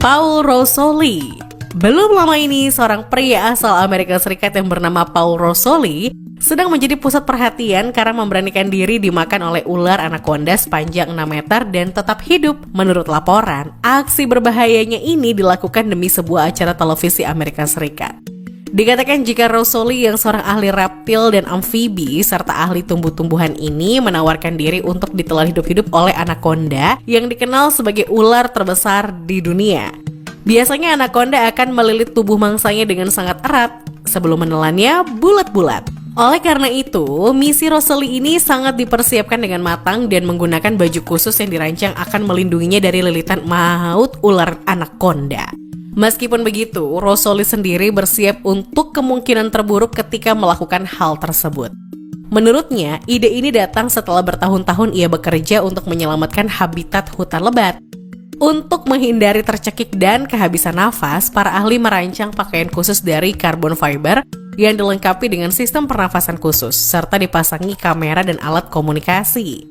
Paul Rosoli. Belum lama ini, seorang pria asal Amerika Serikat yang bernama Paul Rosoli sedang menjadi pusat perhatian karena memberanikan diri dimakan oleh ular anaconda sepanjang 6 meter dan tetap hidup. Menurut laporan, aksi berbahayanya ini dilakukan demi sebuah acara televisi Amerika Serikat. Dikatakan jika Rosoli yang seorang ahli reptil dan amfibi serta ahli tumbuh-tumbuhan ini menawarkan diri untuk ditelan hidup-hidup oleh anaconda yang dikenal sebagai ular terbesar di dunia. Biasanya anaconda akan melilit tubuh mangsanya dengan sangat erat sebelum menelannya bulat-bulat. Oleh karena itu, misi Rosoli ini sangat dipersiapkan dengan matang dan menggunakan baju khusus yang dirancang akan melindunginya dari lilitan maut ular anaconda. Meskipun begitu, Rosoli sendiri bersiap untuk kemungkinan terburuk ketika melakukan hal tersebut. Menurutnya, ide ini datang setelah bertahun-tahun ia bekerja untuk menyelamatkan habitat hutan lebat. Untuk menghindari tercekik dan kehabisan nafas, para ahli merancang pakaian khusus dari karbon fiber yang dilengkapi dengan sistem pernafasan khusus, serta dipasangi kamera dan alat komunikasi.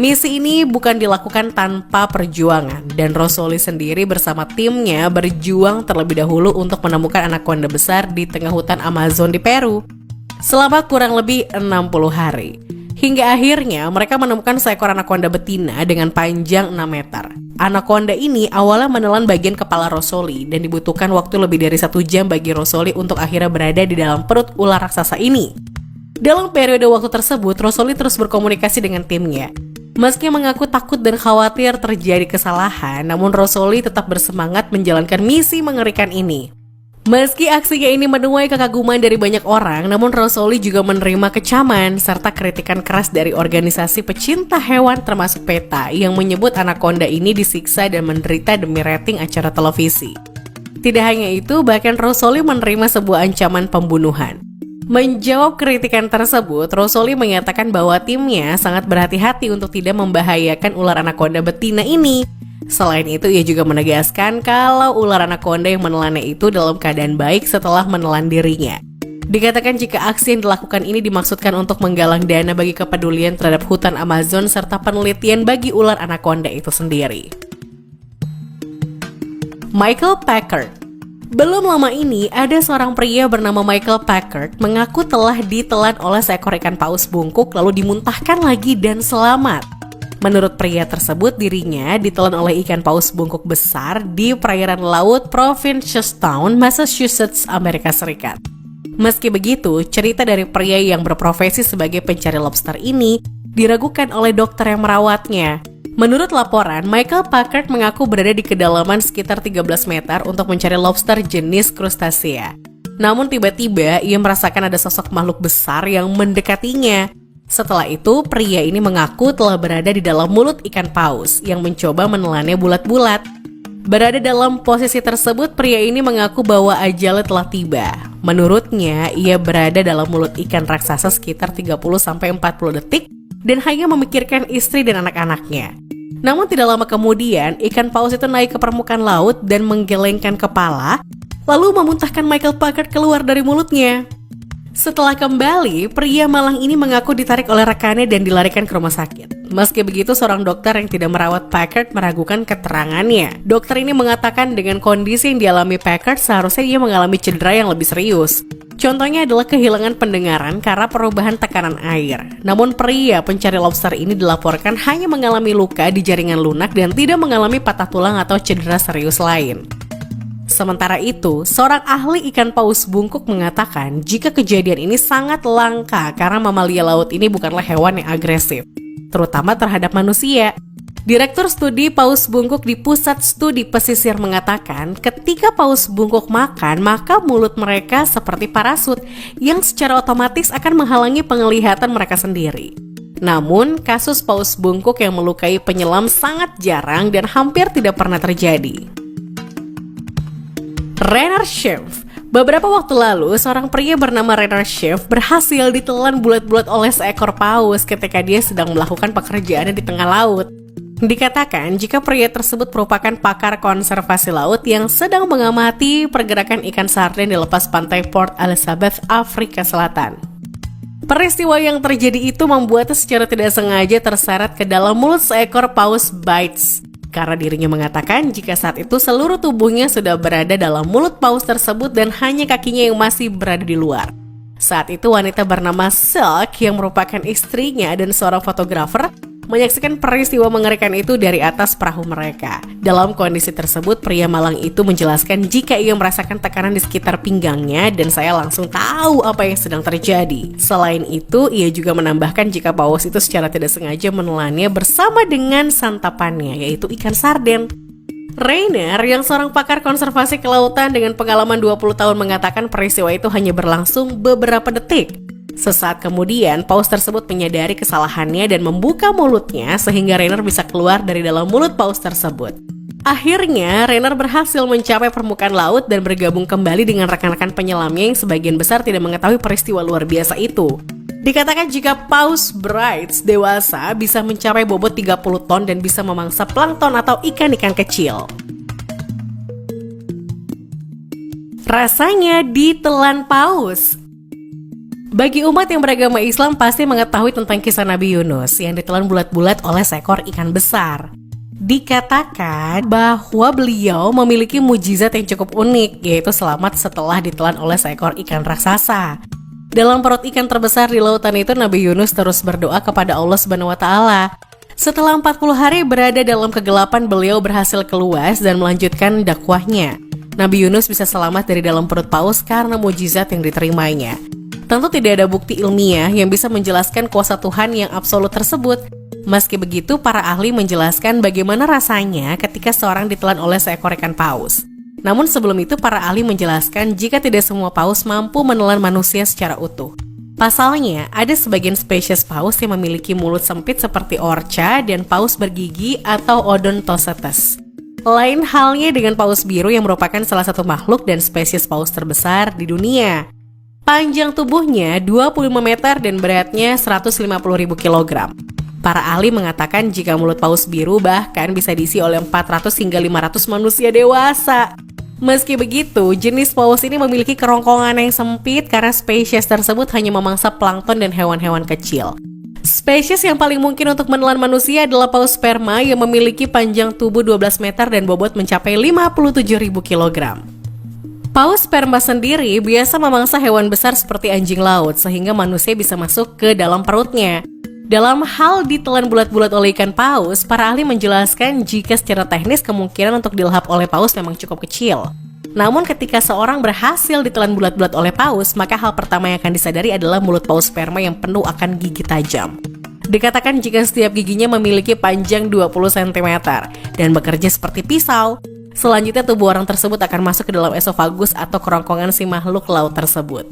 Misi ini bukan dilakukan tanpa perjuangan, dan Rosoli sendiri bersama timnya berjuang terlebih dahulu untuk menemukan anaconda besar di tengah hutan Amazon di Peru selama kurang lebih 60 hari. Hingga akhirnya mereka menemukan seekor anaconda betina dengan panjang 6 meter. Anaconda ini awalnya menelan bagian kepala Rosoli dan dibutuhkan waktu lebih dari 1 jam bagi Rosoli untuk akhirnya berada di dalam perut ular raksasa ini. Dalam periode waktu tersebut, Rosoli terus berkomunikasi dengan timnya. Meski mengaku takut dan khawatir terjadi kesalahan, namun Rosoli tetap bersemangat menjalankan misi mengerikan ini. Meski aksinya ini menuai kekaguman dari banyak orang, namun Rosoli juga menerima kecaman serta kritikan keras dari organisasi pecinta hewan termasuk PETA yang menyebut anaconda ini disiksa dan menderita demi rating acara televisi. Tidak hanya itu, bahkan Rosoli menerima sebuah ancaman pembunuhan. Menjawab kritikan tersebut, Rosoli menyatakan bahwa timnya sangat berhati-hati untuk tidak membahayakan ular anaconda betina ini. Selain itu, ia juga menegaskan kalau ular anaconda yang menelannya itu dalam keadaan baik setelah menelan dirinya. Dikatakan jika aksi yang dilakukan ini dimaksudkan untuk menggalang dana bagi kepedulian terhadap hutan Amazon serta penelitian bagi ular anaconda itu sendiri. Michael Packard. Belum lama ini, ada seorang pria bernama Michael Packard mengaku telah ditelan oleh seekor ikan paus bungkuk lalu dimuntahkan lagi dan selamat. Menurut pria tersebut, dirinya ditelan oleh ikan paus bungkuk besar di perairan laut Provincetown, Massachusetts, Amerika Serikat. Meski begitu, cerita dari pria yang berprofesi sebagai pencari lobster ini diragukan oleh dokter yang merawatnya. Menurut laporan, Michael Packard mengaku berada di kedalaman sekitar 13 meter untuk mencari lobster jenis crustacea. Namun tiba-tiba ia merasakan ada sosok makhluk besar yang mendekatinya. Setelah itu, pria ini mengaku telah berada di dalam mulut ikan paus yang mencoba menelannya bulat-bulat. Berada dalam posisi tersebut, pria ini mengaku bahwa ajalnya telah tiba. Menurutnya, ia berada dalam mulut ikan raksasa sekitar 30-40 detik dan hanya memikirkan istri dan anak-anaknya. Namun tidak lama kemudian, ikan paus itu naik ke permukaan laut dan menggelengkan kepala, lalu memuntahkan Michael Packard keluar dari mulutnya. Setelah kembali, pria malang ini mengaku ditarik oleh rekannya dan dilarikan ke rumah sakit. Meski begitu, seorang dokter yang tidak merawat Packard meragukan keterangannya. Dokter ini mengatakan dengan kondisi yang dialami Packard seharusnya ia mengalami cedera yang lebih serius. Contohnya adalah kehilangan pendengaran karena perubahan tekanan air. Namun pria pencari lobster ini dilaporkan hanya mengalami luka di jaringan lunak dan tidak mengalami patah tulang atau cedera serius lain. Sementara itu, seorang ahli ikan paus bungkuk mengatakan jika kejadian ini sangat langka karena mamalia laut ini bukanlah hewan yang agresif, terutama terhadap manusia. Direktur studi paus bungkuk di Pusat Studi Pesisir mengatakan ketika paus bungkuk makan, maka mulut mereka seperti parasut yang secara otomatis akan menghalangi penglihatan mereka sendiri. Namun, kasus paus bungkuk yang melukai penyelam sangat jarang dan hampir tidak pernah terjadi. Rainer Schiff. Beberapa waktu lalu, seorang pria bernama Rainer Schiff berhasil ditelan bulat-bulat oleh seekor paus ketika dia sedang melakukan pekerjaannya di tengah laut. Dikatakan jika pria tersebut merupakan pakar konservasi laut yang sedang mengamati pergerakan ikan sarden di lepas pantai Port Elizabeth, Afrika Selatan. Peristiwa yang terjadi itu membuatnya secara tidak sengaja terseret ke dalam mulut seekor paus Bites. karena dirinya mengatakan jika saat itu seluruh tubuhnya sudah berada dalam mulut paus tersebut dan hanya kakinya yang masih berada di luar. Saat itu wanita bernama Silk yang merupakan istrinya dan seorang fotografer menyaksikan peristiwa mengerikan itu dari atas perahu mereka. Dalam kondisi tersebut, pria malang itu menjelaskan jika ia merasakan tekanan di sekitar pinggangnya dan saya langsung tahu apa yang sedang terjadi. Selain itu, ia juga menambahkan jika paus itu secara tidak sengaja menelannya bersama dengan santapannya, yaitu ikan sarden. Rainer, yang seorang pakar konservasi kelautan dengan pengalaman 20 tahun mengatakan peristiwa itu hanya berlangsung beberapa detik. Sesaat kemudian, paus tersebut menyadari kesalahannya dan membuka mulutnya sehingga Rainer bisa keluar dari dalam mulut paus tersebut. Akhirnya, Rainer berhasil mencapai permukaan laut dan bergabung kembali dengan rekan-rekan penyelamnya yang sebagian besar tidak mengetahui peristiwa luar biasa itu. Dikatakan jika paus Brights dewasa bisa mencapai bobot 30 ton dan bisa memangsa plankton atau ikan-ikan kecil. Rasanya ditelan paus. Bagi umat yang beragama Islam pasti mengetahui tentang kisah Nabi Yunus yang ditelan bulat-bulat oleh seekor ikan besar. Dikatakan bahwa beliau memiliki mukjizat yang cukup unik, yaitu selamat setelah ditelan oleh seekor ikan raksasa. Dalam perut ikan terbesar di lautan itu, Nabi Yunus terus berdoa kepada Allah SWT. Setelah 40 hari berada dalam kegelapan, beliau berhasil keluar dan melanjutkan dakwahnya. Nabi Yunus bisa selamat dari dalam perut paus karena mukjizat yang diterimanya. Tentu tidak ada bukti ilmiah yang bisa menjelaskan kuasa Tuhan yang absolut tersebut. Meski begitu, para ahli menjelaskan bagaimana rasanya ketika seorang ditelan oleh seekor ikan paus. Namun sebelum itu, para ahli menjelaskan jika tidak semua paus mampu menelan manusia secara utuh. Pasalnya, ada sebagian spesies paus yang memiliki mulut sempit seperti orca dan paus bergigi atau Odontocetes. Lain halnya dengan paus biru yang merupakan salah satu makhluk dan spesies paus terbesar di dunia. Panjang tubuhnya 25 meter dan beratnya 150.000 kg. Para ahli mengatakan jika mulut paus biru bahkan bisa diisi oleh 400 hingga 500 manusia dewasa. Meski begitu, jenis paus ini memiliki kerongkongan yang sempit karena spesies tersebut hanya memangsa plankton dan hewan-hewan kecil. Spesies yang paling mungkin untuk menelan manusia adalah paus sperma yang memiliki panjang tubuh 12 meter dan bobot mencapai 57.000 kg. Paus sperma sendiri biasa memangsa hewan besar seperti anjing laut sehingga manusia bisa masuk ke dalam perutnya. Dalam hal ditelan bulat-bulat oleh ikan paus, para ahli menjelaskan jika secara teknis kemungkinan untuk dilahap oleh paus memang cukup kecil. Namun ketika seorang berhasil ditelan bulat-bulat oleh paus, maka hal pertama yang akan disadari adalah mulut paus sperma yang penuh akan gigi tajam. Dikatakan jika setiap giginya memiliki panjang 20 cm dan bekerja seperti pisau. Selanjutnya tubuh orang tersebut akan masuk ke dalam esofagus atau kerongkongan si makhluk laut tersebut.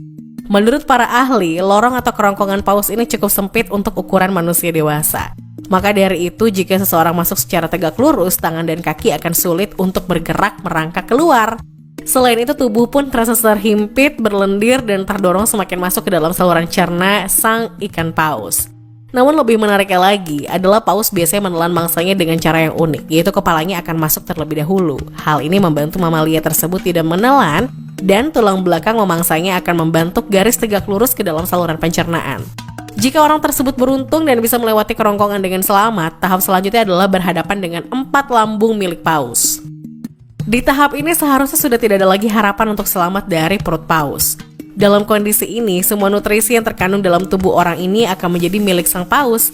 Menurut para ahli, lorong atau kerongkongan paus ini cukup sempit untuk ukuran manusia dewasa. Maka dari itu, jika seseorang masuk secara tegak lurus, tangan dan kaki akan sulit untuk bergerak merangkak keluar. Selain itu, tubuh pun terasa terhimpit, berlendir, dan terdorong semakin masuk ke dalam saluran cerna sang ikan paus. Namun lebih menariknya lagi adalah paus biasanya menelan mangsanya dengan cara yang unik, yaitu kepalanya akan masuk terlebih dahulu. Hal ini membantu mamalia tersebut tidak menelan dan tulang belakang memangsanya akan membentuk garis tegak lurus ke dalam saluran pencernaan. Jika orang tersebut beruntung dan bisa melewati kerongkongan dengan selamat, tahap selanjutnya adalah berhadapan dengan 4 lambung milik paus. Di tahap ini seharusnya sudah tidak ada lagi harapan untuk selamat dari perut paus. Dalam kondisi ini, semua nutrisi yang terkandung dalam tubuh orang ini akan menjadi milik sang paus.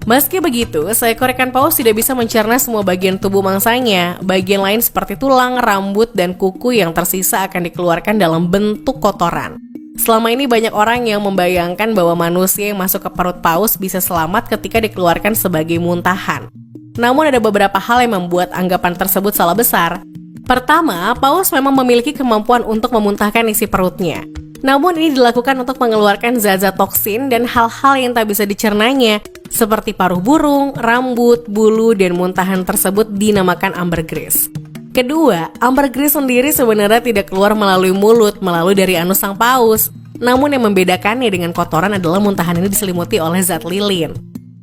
Meski begitu, seekor ikan paus tidak bisa mencerna semua bagian tubuh mangsanya. Bagian lain seperti tulang, rambut, dan kuku yang tersisa akan dikeluarkan dalam bentuk kotoran. Selama ini banyak orang yang membayangkan bahwa manusia yang masuk ke perut paus bisa selamat ketika dikeluarkan sebagai muntahan. Namun ada beberapa hal yang membuat anggapan tersebut salah besar. Pertama, paus memang memiliki kemampuan untuk memuntahkan isi perutnya. Namun ini dilakukan untuk mengeluarkan zat-zat toksin dan hal-hal yang tak bisa dicernanya, seperti paruh burung, rambut, bulu, dan muntahan tersebut dinamakan ambergris. Kedua, ambergris sendiri sebenarnya tidak keluar melalui mulut, melalui dari anus sang paus. Namun yang membedakannya dengan kotoran adalah muntahan ini diselimuti oleh zat lilin.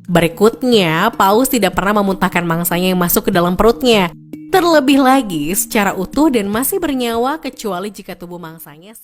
Berikutnya, paus tidak pernah memuntahkan mangsanya yang masuk ke dalam perutnya. Terlebih lagi secara utuh dan masih bernyawa kecuali jika tubuh mangsanya